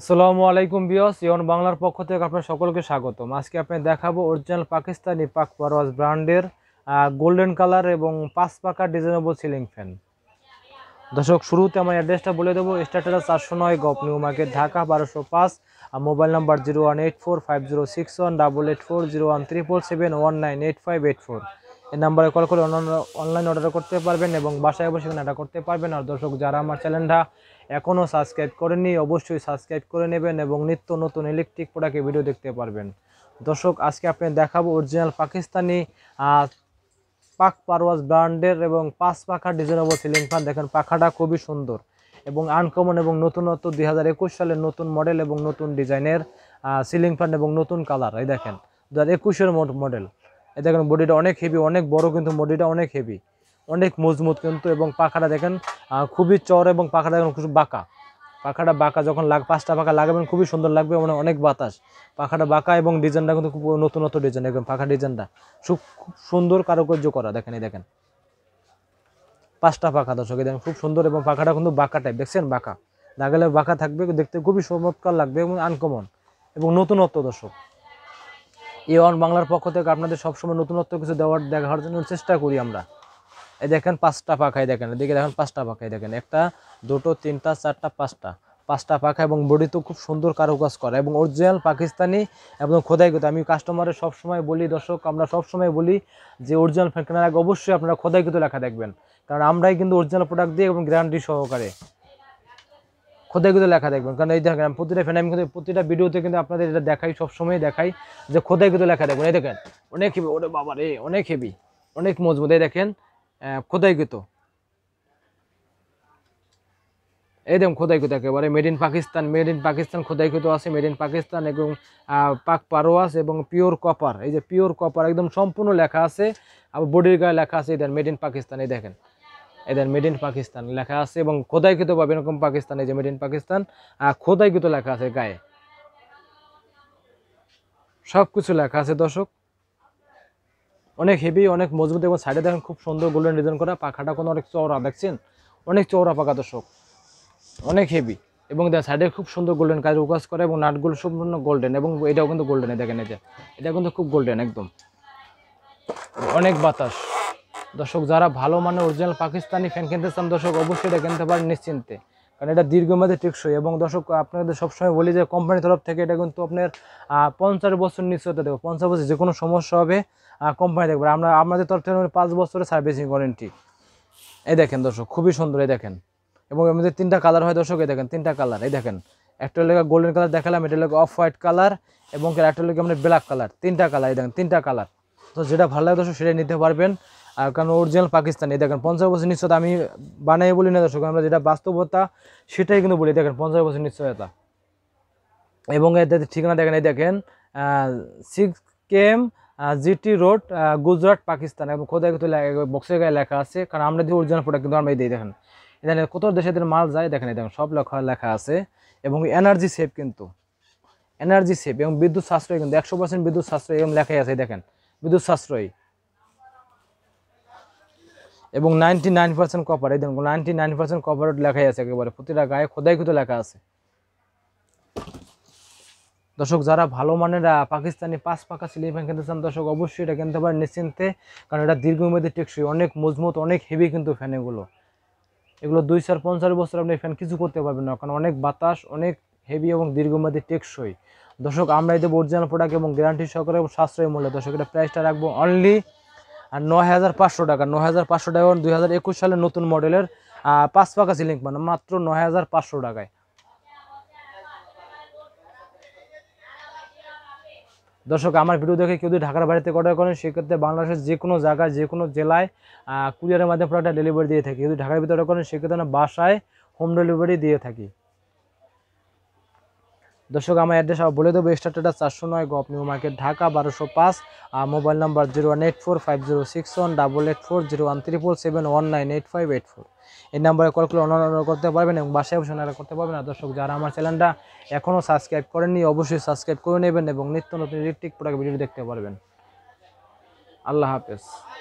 আসসালামু আলাইকুম ভিউয়ার্স, ইয়ন বাংলার পক্ষ থেকে আপনার সকলকে স্বাগতম। আজকে আপনি দেখাবো অরিজিনাল পাকিস্তানি পাক পারওয়াজ ব্র্যান্ডের গোল্ডেন কালার এবং 5 পাকা ডিজাইনেবল সিলিং ফ্যান। দর্শক, শুরুতে আমার অ্যাড্রেসটা বলে দেবো। স্টার্টার 409 গপ নিউ মার্কেট, ঢাকা 1205। আর মোবাইল নাম্বার 018450601880177198584। এই নাম্বারে কল করে অনলাইন অর্ডার করতে পারবেন এবং বাসায় বসে অর্ডার করতে পারবেন। আর দর্শক, যারা আমার চ্যানেলটা এখনও সাবস্ক্রাইব করেননি অবশ্যই সাবস্ক্রাইব করে নেবেন এবং নিত্য নতুন ইলেকট্রিক প্রোডাক্টের ভিডিও দেখতে পারবেন। দর্শক, আজকে আপনি দেখাবো অরিজিনাল পাকিস্তানি পাক পারওয়াজ ব্র্যান্ডের এবং 5 পাখা ডিজাইনেবল সিলিং ফ্যান। দেখেন, পাখাটা খুবই সুন্দর এবং আনকমন এবং নতুনত্ব 2021 সালের নতুন মডেল এবং নতুন ডিজাইনের সিলিং ফ্যান এবং নতুন কালার। এই দেখেন 2021-এর মডেল। এই দেখেন, বডিটা অনেক হেভি, অনেক বড়, কিন্তু বডিটা অনেক হেভি, অনেক মজবুত কিন্তু। এবং পাখাটা দেখেন খুবই চওড়া এবং পাখাটা দেখেন খুব বাঁকা। পাখাটা বাঁকা, যখন 5টা পাখা লাগাবেন খুবই সুন্দর লাগবে, মানে অনেক বাতাস। পাখাটা বাঁকা এবং ডিজাইনটা কিন্তু খুব নতুনত্ব ডিজাইন। একদম পাখা ডিজাইনটা খুব সুন্দর কারুকার্য করা। দেখেন, এই দেখেন 5টা পাখা। দর্শক, দেখেন খুব সুন্দর এবং পাখাটা কিন্তু বাঁকা টাইপ। দেখছেন, বাঁকা লাগালে বাঁকা থাকবে, দেখতে খুবই চমৎকার লাগবে এবং আনকমন এবং নতুনত্ব। দর্শক, ইয়ন বাংলার পক্ষ থেকে আপনাদের সবসময় নতুনত্ব কিছু দেখার জন্য চেষ্টা করি আমরা। এই দেখেন 5টা পাখায়, দেখেন এদিকে দেখেন 5টা পাখায়, দেখেন 1টা 2টো 3টা 4টা 5টা পাখা এবং বডি তো খুব সুন্দর কারুকাজ করা এবং অরিজিনাল পাকিস্তানি এবং খোদাইকৃত। আমি কাস্টমারের সবসময় বলি, দর্শক আমরা সবসময় বলি যে অরিজিনাল ফ্যান কেনার আগে অবশ্যই আপনারা খোদাইকৃত লেখা দেখবেন, কারণ আমরাই কিন্তু অরিজিনাল প্রোডাক্ট দিই এবং গ্যারান্টি সহকারে খোদাইকৃত লেখা দেখবেন। কারণ এই দেখেন প্রতিটা ফ্যান আমি কিন্তু প্রতিটা ভিডিওতে কিন্তু আপনাদের এটা দেখাই, সবসময় দেখাই যে খোদাইকৃত লেখা দেখবেন। এই দেখেন অনেক হেভি, ওরে বাবা রে, অনেক হেভি, অনেক মজবুত। এই দেখেন খোদাইকৃত, এই দেখুন খোদাইকৃত, একেবারে মেড ইন পাকিস্তান খোদাইকৃত আছে, মেড ইন পাকিস্তান এবং পাক পারওয়াজ এবং পিওর কপার। এই যে পিওর কপার একদম সম্পূর্ণ লেখা আছে, আবার বডির গায়ে লেখা আছে এদের মেড ইন পাকিস্তান। এই দেখেন এদের মেড ইন পাকিস্তান লেখা আছে এবং খোদাইকৃত পাবে এরকম পাকিস্তান। এই যে মেড ইন পাকিস্তান খোদাইকৃত লেখা আছে গায়ে, সব কিছু লেখা আছে। দর্শক, অনেক হেভি, অনেক মজবুত এবং সাইডে দেখেন খুব সুন্দর গোল্ডেন ডিজাইন করা। পাখাটা কোনো অনেক চওড়া, দেখছেন অনেক চওড়া পাখা। দর্শক, অনেক হেভি এবং সাইডে খুব সুন্দর গোল্ডেন কাজ করে এবং নাটগুলো সম্পূর্ণ গোল্ডেন এবং এটাও কিন্তু গোল্ডেন। দেখেন এই যে এটা কিন্তু খুব গোল্ডেন, একদম অনেক বাতাস। দর্শক, যারা ভালো মানের অরিজিনাল পাকিস্তানি ফ্যান কিনতে চান দর্শক অবশ্যই এটা কিনতে পারেন নিশ্চিন্তে, কারণ এটা দীর্ঘমেয়াদী টেকসই। এবং দর্শক, আপনাদের সবসময় বলি যে কোম্পানির তরফ থেকে এটা কিন্তু আপনার 50 বছর নিশ্চয়তা দেবো। 50 বছর যে কোনো সমস্যা হবে কোম্পানি দেখবে। আমাদের তরফ থেকে 5 বছরের সার্ভিসিং ওয়ারেন্টি। এই দেখেন দর্শক, খুবই সুন্দর। এই দেখেন, এবং আমাদের 3টা কালার হয় দর্শক। এই দেখেন 3টা কালার। এই দেখেন একটা লেগে গোল্ডেন কালার দেখালাম, এটা লেগে অফ হোয়াইট কালার এবং একটা লেগে আমাদের ব্ল্যাক কালার। 3টা কালার, এই দেখেন 3টা কালার। তো যেটা ভালো লাগে দর্শক সেটাই নিতে পারবেন, আর কারণ অরিজিনাল পাকিস্তানি। দেখেন 50 বছর নিশ্চয়তা আমি বানাই বলি না দর্শক, আমরা যেটা বাস্তবতা সেটাই কিন্তু বলি। দেখেন 50 বছর নিশ্চয়তা এবং এদের ঠিকানা দেখেন। এই দেখেন 6 KM GT road, Gujarat, Pakistan এবং খোদাইকৃত বক্সের গায়ে লেখা আছে, কারণ আমরা যে অরিজিনাল প্রোডাক্ট কিন্তু আমরা এই দিই। দেখেন এখানে কত দেশে মাল যায়, দেখেন এই দেখেন সব লেখা আছে এবং এনার্জি সেভ, কিন্তু এনার্জি সেভ এবং বিদ্যুৎ সাশ্রয়, কিন্তু 100% বিদ্যুৎ সাশ্রয় এবং লেখাই আছে। দেখেন বিদ্যুৎ সাশ্রয়ী এবং 99% কপার। এই দেখুন 99% কপার লেখাই আছে, একেবারে প্রতিটা গায়ে খোদাইকৃত লেখা আছে। দর্শক, যারা ভালো মানের পাকিস্তানি 5 পাকা সিলিং ফ্যান কিনতে চান দর্শক অবশ্যই এটা কিনতে পারেন নিশ্চিন্তে, কারণ এটা দীর্ঘমেয়াদী টেকসই, অনেক মজবুত, অনেক হেভি কিন্তু ফ্যান। এগুলো 250 বছর আপনি ফ্যান কিছু করতে পারবেন না, কারণ অনেক বাতাস, অনেক হেভি এবং দীর্ঘমেয়াদী টেকসই। দর্শক, আমরা এই দেবো অরিজিনাল প্রোডাক্ট এবং গ্যারান্টি সহকারে এবং সাশ্রয়ী মূল্যে। দর্শক, এটা প্রাইসটা রাখবো অনলি 9,500 টাকা। 9,500 টাকা 2021 সালের নতুন মডেলের 5 পাকা সিলিং ফ্যান মাত্র 9,500 টাকায়। দর্শক, আমার ভিডিও দেখে কেউ যদি ঢাকার বাড়িতে অর্ডার করেন সেক্ষেত্রে বাংলাদেশের যে কোনো জায়গায় যে কোনো জেলায় কুরিয়ারের মাধ্যমে প্রোডাক্টটা ডেলিভারি দিয়ে থাকি। যদি ঢাকার ভিতরে অর্ডার করেন সেক্ষেত্রে আমরা বাসায় হোম ডেলিভারি দিয়ে থাকি। দর্শক, আমার অ্যাড্রেস বলে দেবো। স্টার্টার 409 গপ new market, Dhaka 1205। Mobile number 018450601340177198584। এই নাম্বারে কল করে অর্ডার করতে পারবেন এবং বাসায় বসে অর্ডার করতে পারবেন। আর দর্শক, যারা আমার চ্যানেলটা এখনও সাবস্ক্রাইব করেননি অবশ্যই সাবস্ক্রাইব করে নেবেন এবং নিত্য নতুন ইলেকট্রিক প্রোডাক্ট ভিডিও দেখতে পারবেন। আল্লাহ হাফেজ।